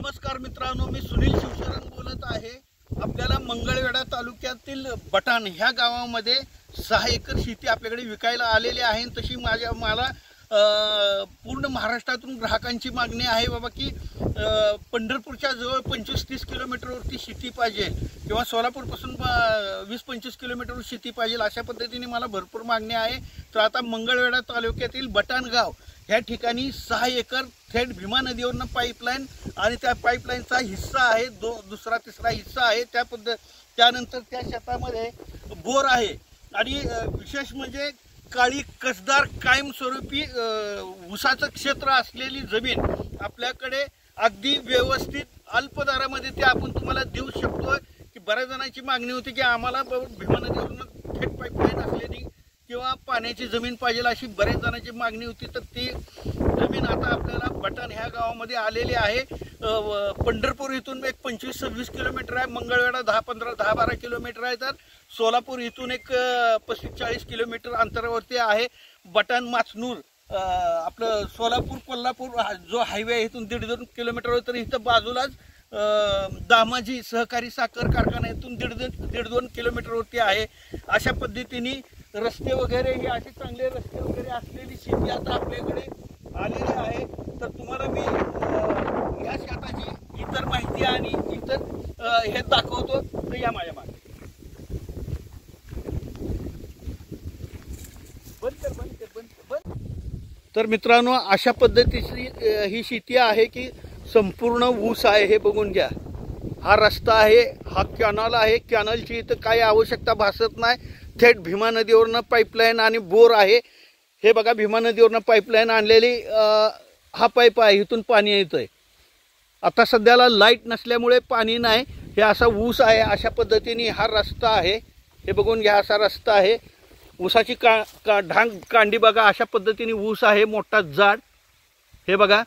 नमस्कार मित्रांनो, मी सुनील शिवशरण बोलत आहे। आपल्याला मंगळवेढा तालुक्यातील बटाण ह्या गावामध्ये 6 एकर शेती आपल्याकडे विकायला आलेली आहे। तशी मला पूर्ण महाराष्ट्रातून ग्राहकांची मागणी आहे बाबा की पंढरपूरच्या जवळ 25-30 किलोमीटरवरती शेती पाहिजे किंवा सोलापूरपासून 20-25 किलोमीटरवर शेती पाहिजे, अशा पद्धतीने मला भरपूर मागणी आहे। तर आता मंगळवेढा तालुक्यातील बटाण गाव ह्या ठिकाणी 6 एकर थेट भीमा नदीवरून पाईपलाईन आणि त्या पाईपलाईनचा हिस्सा आहे, दुसरा तिसरा हिस्सा आहे। त्यानंतर त्या शेतामध्ये बोर आहे आणि विशेष म्हणजे काळी कसदार कायमस्वरूपी ऊसाचं क्षेत्र असलेली जमीन आपल्याकडे अगदी व्यवस्थित अल्प दरामध्ये ते आपण तुम्हाला देऊ शकतो। की बऱ्याच जणांची मागणी होती की आम्हाला भीमा नदीवरून थेट पाईपलाईन असलेली किंवा पाण्याची जमीन पाहिजे, अशी बऱ्याच जणांची मागणी होती। तर ती जमीन आता आपल्याला बटाण ह्या गावामध्ये आलेली आहे। पंढरपूर इथून एक 25-26 किलोमीटर आहे, मंगळवेढा 10-12 किलोमीटर आहे, तर सोलापूर इथून एक 35-40 किलोमीटर अंतरावरती आहे। बटाण माचनूर आपलं सोलापूर कोल्हापूर जो हायवे आहे इथून 1.5-2 किलोमीटर, तर इथं बाजूलाच दामाजी सहकारी साखर कारखाना इथून 1.5-2 किलोमीटरवरती आहे। अशा पद्धतीने रस्ते वगैरे हे असे चांगले रस्ते वगैरे असलेली शेती आता आपल्याकडे आलेली आहे। तर तुम्हाला मी या शेताची इतर माहिती आणि इतर हे दाखवतो, तर या माझ्या मागे बंद। तर मित्रांनो, अशा पद्धतीची ही शेती आहे की संपूर्ण ऊस आहे, हे बघून घ्या। हा रस्ता आहे, हा कॅनल आहे, कॅनलची इथं काही आवश्यकता भासत नाही। थेट भीमा नदीवरनं पाईपलाईन आणि बोर आहे, हे बघा भीमा नदीवरनं पाईपलाईन आणलेली हा पाईप आहे, इथून पाणी येतंय। आता सध्याला लाईट नसल्यामुळे पाणी नाही, हे असा ऊस आहे। अशा पद्धतीने हा रस्ता आहे, हे बघून घ्या, असा रस्ता आहे। ऊसाची ढांग कांडी बघा, अशा पद्धतीने ऊस आहे, मोठा जाड, हे बघा।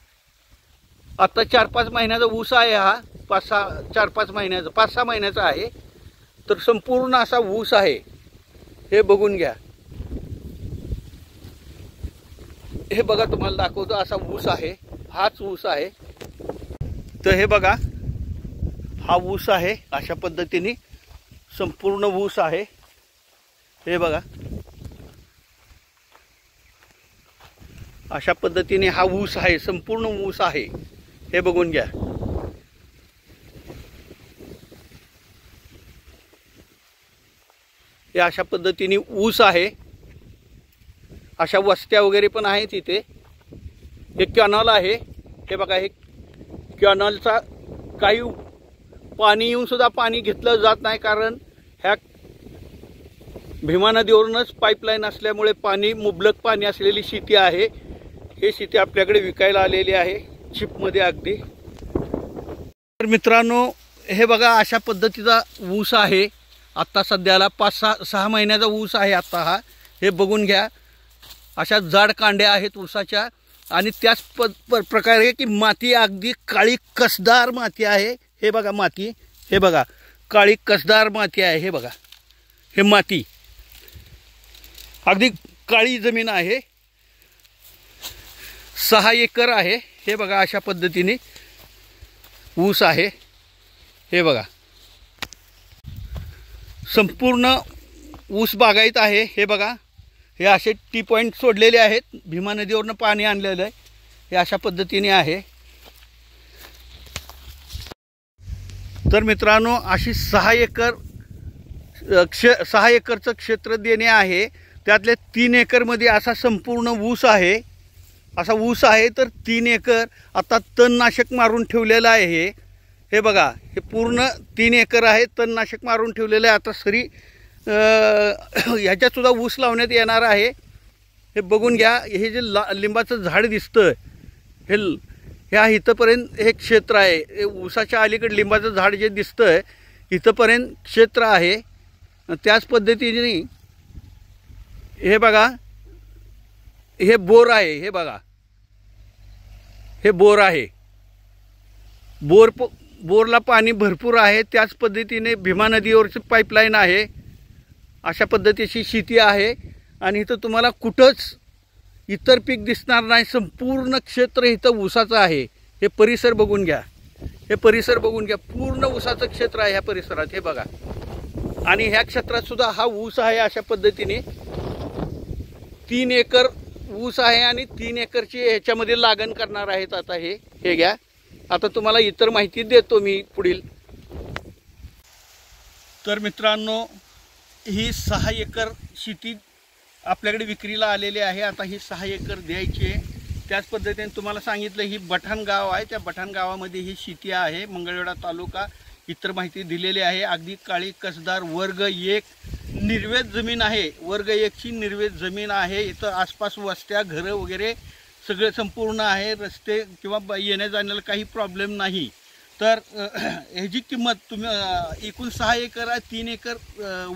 आता 4-5 महिन्याचा ऊस आहे हा, 4-5 महिन्याचा 5-6 महिन्याचा आहे। तर संपूर्ण असा ऊस आहे, हे बघून घ्या। हे बघा, तुम्हाला दाखवतो, असा ऊस आहे, हाच ऊस आहे। तर हे बघा, हा ऊस आहे, अशा पद्धतीने संपूर्ण ऊस आहे, हे बघा। अशा पद्धतीने हा ऊस आहे, संपूर्ण ऊस आहे, हे बघून घ्या। हे अशा पद्धतीने ऊस आहे, अशा वस्त्या वगैरे पण आहेत इथे। हे कॅनल आहे, हे बघा, हे कॅनलचा काही पाणी येऊन सुद्धा पाणी घेतलं जात नाही, कारण ह्या भीमा नदीवरूनच पाईपलाईन असल्यामुळे पाणी मुबलक पाणी असलेली शेती आहे। हे शेती आपल्याकडे विकायला आलेली आहे, चिपमध्ये अगदी। तर मित्रांनो, हे बघा, अशा पद्धतीचा ऊस आहे। आता सध्याला 5-6 महिन्याचा ऊस आहे आता हा, हे बघून घ्या। अशा जाड कांड्या आहेत ऊसाच्या आणि त्याच प्रकारे की माती अगदी काळी कसदार माती आहे, हे बघा माती, हे बघा काळी कसदार माती आहे, हे बघा, हे माती अगदी काळी जमीन आहे। 6 एकर आहे, हे बघा, अशा पद्धतीने ऊस आहे, हे बघा। संपूर्ण ऊस बागायत आहे, हे बघा। हे असे टी पॉईंट सोडलेले आहेत, भीमा नदीवरनं पाणी आणलेलं आहे, हे अशा पद्धतीने आहे। तर मित्रांनो, अशी 6 एकरचं क्षेत्र देणे आहे। त्यातले 3 एकरमध्ये असा संपूर्ण ऊस आहे, असा ऊस आहे। तर 3 एकर आता तणनाशक मारून ठेवलेलं आहे, हे बघा, हे पूर्ण 3 एकर आहे, तणनाशक मारून ठेवलेलं आहे। आता सरी ह्याच्यात सुद्धा ऊस लावण्यात येणार आहे, हे बघून घ्या। हे जे लिंबाचं झाड दिसतं, ह्या इथंपर्यंत हे क्षेत्र आहे, हे ऊसाच्या अलीकडे लिंबाचं झाड जे दिसतं इथंपर्यंत क्षेत्र आहे। त्याच पद्धतीने हे बघा, हे बोर आहे, हे बघा, हे बोर आहे, बोरला पाणी भरपूर आहे। त्याच पद्धतीने भीमा नदीवरची पाईपलाईन आहे, अशा पद्धतीची शेती आहे। आणि इथं तुम्हाला कुठंच इतर पीक दिसणार नाही, संपूर्ण क्षेत्र इथं ऊसाचं आहे। हे परिसर बघून घ्या, हे परिसर बघून घ्या, पूर्ण ऊसाचं क्षेत्र आहे ह्या परिसरात, हे बघा. आणि ह्या क्षेत्रात सुद्धा हा ऊस आहे. अशा पद्धतीने 3 एकर ऊस आहे आणि 3 एकरची ह्याच्यामध्ये लागण करणार आहेत. आता हे घ्या. आता तुम्हाला इतर माहिती देतो मी पुढील. तर मित्रांनो, ही 6 एकर शेती आपल्याकडे विक्रीला आलेली आहे. आता ही 6 एकर द्यायची आहे. त्याच पद्धतीने तुम्हाला सांगितलं ही बठाण गाव आहे. त्या बठाण गावामध्ये ही शेती आहे. मंगळवेढा तालुका. इतर माहिती दिलेली आहे. अगदी काळी कसदार वर्ग 1 निर्वेद जमीन आहे. वर्ग 1ची निर्वेद जमीन आहे. इथं आसपास वस्त्या, घरं वगैरे सगळे संपूर्ण आहे. रस्ते किंवा येण्या जाण्याला काही प्रॉब्लेम नाही. तर ह्याची किंमत तुम्ही एकूण 6 एकर आहे. 3 एकर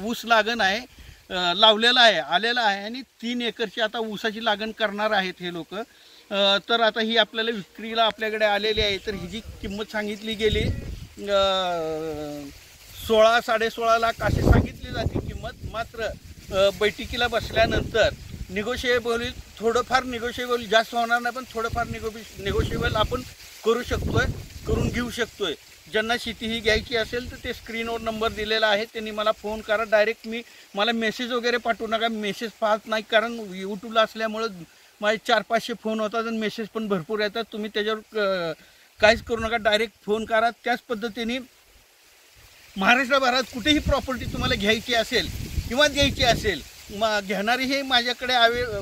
ऊस लागण आहे, लावलेला आहे, आलेला आहे. आणि 3 एकरची आता ऊसाची लागण करणार आहेत हे लोक. तर आता ही आपल्याला विक्रीला आपल्याकडे आलेली आहे. तर ह्याची किंमत सांगितली गेली 16-16.5 लाख अशी सांगितली जाते किंमत. मात्र बैठकीला बसल्यानंतर निगोशिएबल होईल. थोडंफार निगोशिएबल, जास्त होणार नाही, पण थोडंफार निगोशिएबल आपण करून घेऊ शकतोय. ज्यांना शेती ही घ्यायची असेल तर ते स्क्रीनवर नंबर दिलेला आहे, त्यांनी मला फोन करा. डायरेक्ट मला मेसेज वगैरे पाठवू नका. मेसेज पाहत नाही, कारण यूट्यूबला असल्यामुळं माझे 400-500 फोन होतात आणि मेसेज पण भरपूर येतात. तुम्ही त्याच्यावर काहीच करू नका, डायरेक्ट फोन करा. त्याच पद्धतीने महाराष्ट्रभरात कुठेही प्रॉपर्टी तुम्हाला घ्यायची असेल किंवा द्यायची असेल, घेणारी हे माझ्याकडे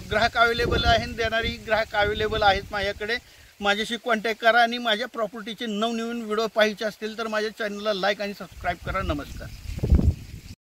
ग्राहक अवेलेबल आहे, देणारी ग्राहक अवेलेबल आहेत माझ्याकडे. माझ्याशी कॉन्टॅक्ट करा आणि माझ्या प्रॉपर्टीचे नवनवीन व्हिडिओ पाहायचे असतील तर माझ्या चॅनलला लाईक आणि सबस्क्राईब करा. नमस्कार.